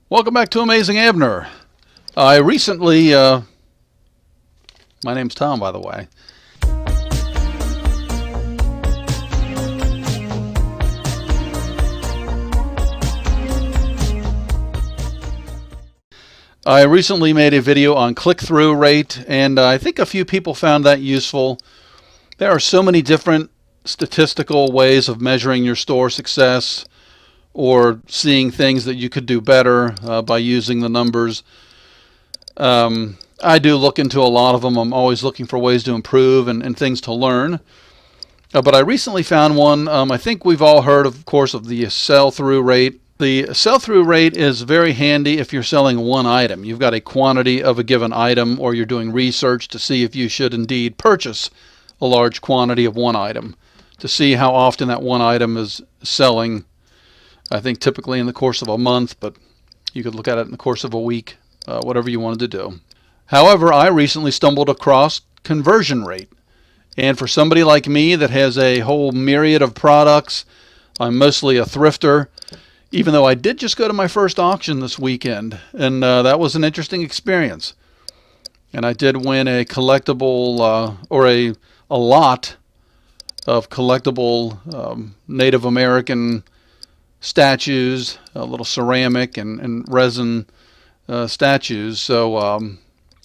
Welcome back to Amazing Abner. I recently, my name's Tom, by the way. I recently made a video on click-through rate, and I think a few people found that useful. There are so many different statistical ways of measuring your store success or seeing things that you could do better by using the numbers. I do look into a lot of them. I'm always looking for ways to improve and things to learn. But I recently found one. I think we've all heard, of course, of the sell-through rate. The sell-through rate is very handy if you're selling one item. You've got a quantity of a given item, or you're doing research to see if you should indeed purchase a large quantity of one item, to see how often that one item is selling. I think typically in the course of a month, but you could look at it in the course of a week, whatever you wanted to do. However, I recently stumbled across conversion rate. And for somebody like me that has a whole myriad of products, I'm mostly a thrifter, even though I did just go to my first auction this weekend, and that was an interesting experience. And I did win a collectible, or a lot of collectible Native American statues, a little ceramic and resin statues. So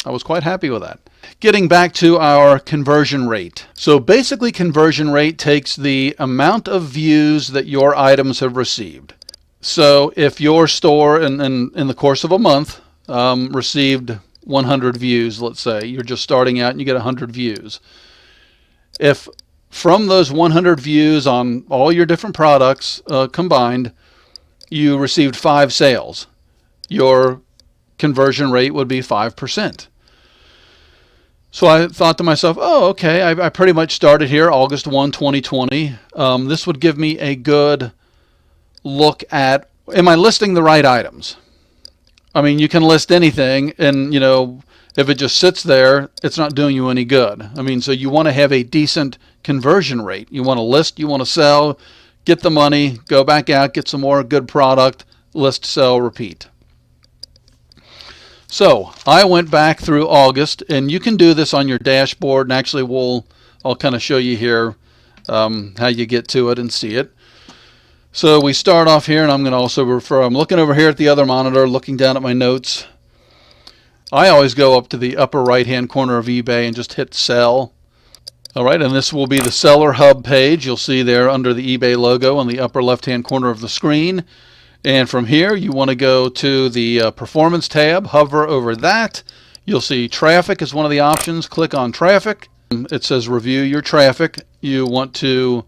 I was quite happy with that. Getting back to our conversion rate. So basically, conversion rate takes the amount of views that your items have received. So if your store in the course of a month received 100 views, let's say, you're just starting out and you get 100 views. If from those 100 views on all your different products combined, you received 5 sales, your conversion rate would be 5%. So I thought to myself, oh, okay, I pretty much started here August 1, 2020. This would give me a good look at, am I listing the right items? I mean, you can list anything, and if it just sits there, it's not doing you any good. I mean, so you want to have a decent conversion rate. You want to list, you want to sell, get the money, go back out, get some more good product, list, sell, repeat. So I went back through August, and you can do this on your dashboard, and actually I'll kind of show you here how you get to it and see it. So we start off here, and I'm going to also I'm looking over here at the other monitor, looking down at my notes. I always go up to the upper right-hand corner of eBay and just hit sell. All right, and this will be the Seller Hub page. You'll see there under the eBay logo on the upper left-hand corner of the screen. And from here, you want to go to the Performance tab, hover over that. You'll see Traffic is one of the options. Click on Traffic. It says Review Your Traffic. You want to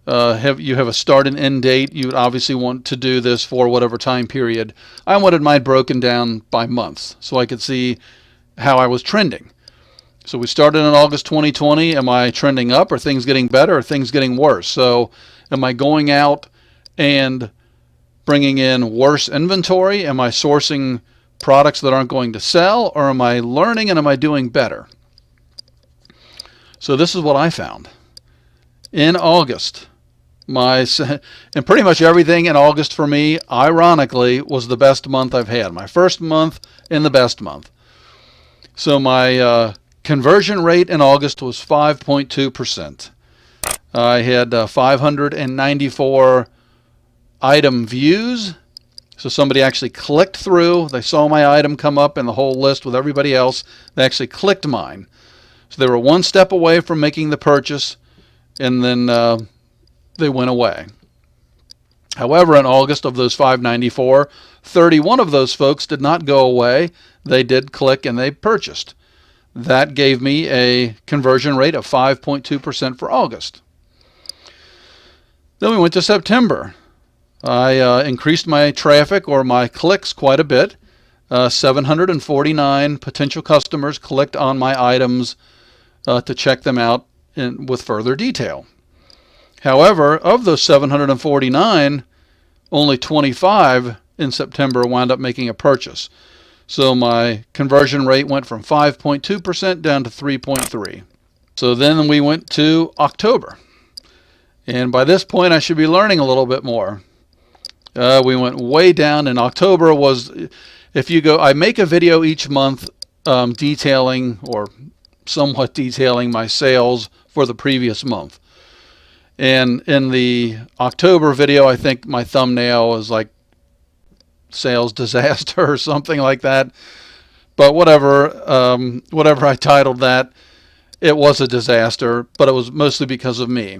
have a start and end date. You would obviously want to do this for whatever time period. I wanted mine broken down by months so I could see how I was trending. So we started in August 2020. Am I trending up? Are things getting better? Are things getting worse? So am I going out and bringing in worse inventory? Am I sourcing products that aren't going to sell? Or am I learning and am I doing better? So this is what I found. In August, and pretty much everything in August for me, ironically, was the best month I've had. My first month and the best month. So my conversion rate in August was 5.2%. I had 594 item views. So somebody actually clicked through. They saw my item come up in the whole list with everybody else. They actually clicked mine. So they were one step away from making the purchase, and then they went away. However, in August of those 594, 31 of those folks did not go away. They did click and they purchased. That gave me a conversion rate of 5.2% for August. Then we went to September. I increased my traffic or my clicks quite a bit. 749 potential customers clicked on my items to check them out with further detail. However, of those 749, only 25 in September wound up making a purchase. So my conversion rate went from 5.2% down to 3.3%. So then we went to October. And by this point, I should be learning a little bit more. We went way down. In October was, if you go, I make a video each month detailing or somewhat detailing my sales for the previous month. And in the October video, I think my thumbnail was like sales disaster or something like that. But whatever I titled that, it was a disaster, but it was mostly because of me.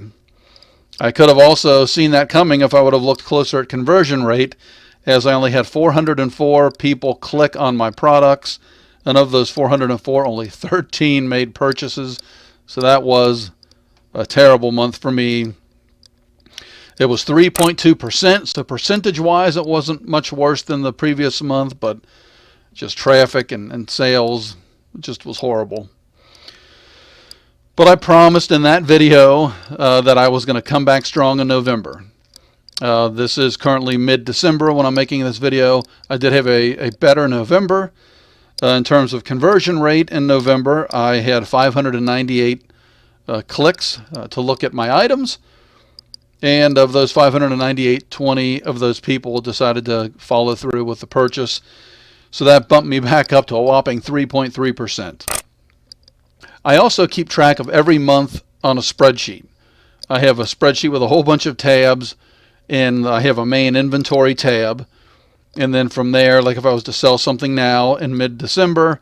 I could have also seen that coming if I would have looked closer at conversion rate, as I only had 404 people click on my products, and of those 404, only 13 made purchases. So that was a terrible month for me. It was 3.2%, so percentage-wise it wasn't much worse than the previous month, but just traffic and sales just was horrible. But I promised in that video that I was going to come back strong in November. This is currently mid-December when I'm making this video. I did have a better November. In terms of conversion rate in November, I had 598 clicks to look at my items. And of those 598, 20 of those people decided to follow through with the purchase. So that bumped me back up to a whopping 3.3%. I also keep track of every month on a spreadsheet. I have a spreadsheet with a whole bunch of tabs, and I have a main inventory tab. And then from there, like if I was to sell something now in mid-December,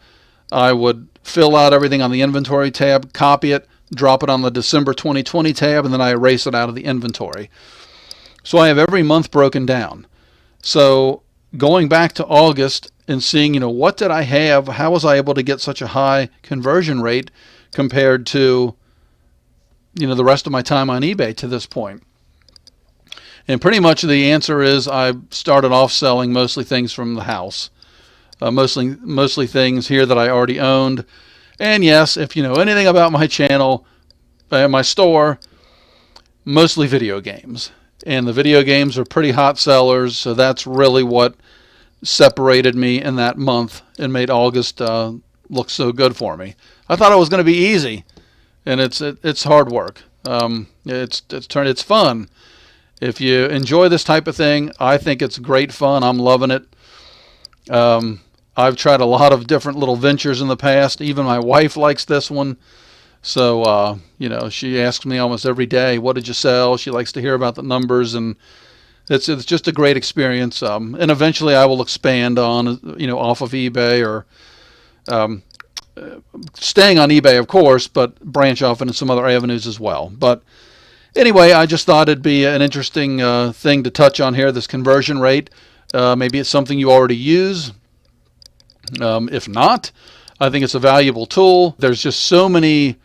I would fill out everything on the inventory tab, copy it, drop it on the December 2020 tab, and then I erase it out of the inventory. So I have every month broken down. So going back to August and seeing, what did I have? How was I able to get such a high conversion rate compared to, the rest of my time on eBay to this point? And pretty much the answer is I started off selling mostly things from the house, mostly things here that I already owned. And yes, if you know anything about my channel, my store, mostly video games. And the video games are pretty hot sellers, so that's really what separated me in that month and made August look so good for me. I thought it was going to be easy, and it's hard work. It's fun. If you enjoy this type of thing, I think it's great fun. I'm loving it. I've tried a lot of different little ventures in the past. Even my wife likes this one. So, she asks me almost every day, what did you sell? She likes to hear about the numbers, and it's just a great experience. And eventually I will expand on, off of eBay or staying on eBay, of course, but branch off into some other avenues as well. But anyway, I just thought it'd be an interesting thing to touch on here, this conversion rate. Maybe it's something you already use. If not, I think it's a valuable tool. There's just so many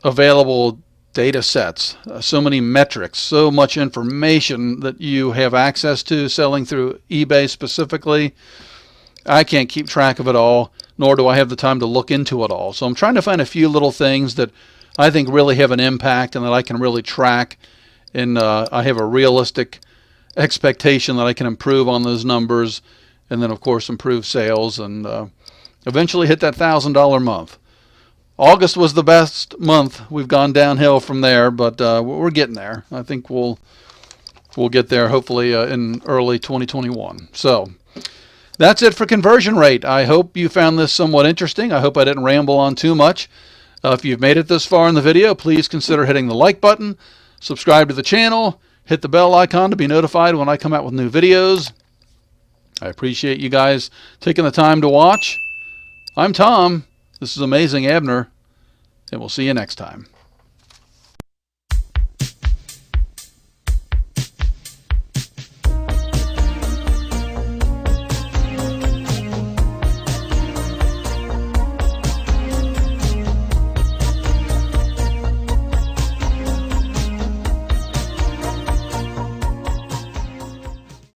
available data sets, so many metrics, so much information that you have access to selling through eBay specifically. I can't keep track of it all, nor do I have the time to look into it all. So I'm trying to find a few little things that I think really have an impact and that I can really track, and I have a realistic expectation that I can improve on those numbers, and then of course improve sales and eventually hit that $1,000 month. August was the best month. We've gone downhill from there, but we're getting there. I think we'll get there hopefully in early 2021. So that's it for conversion rate. I hope you found this somewhat interesting. I hope I didn't ramble on too much. If you've made it this far in the video, please consider hitting the like button, subscribe to the channel, hit the bell icon to be notified when I come out with new videos. I appreciate you guys taking the time to watch. I'm Tom. This is Amazing Abner, and we'll see you next time.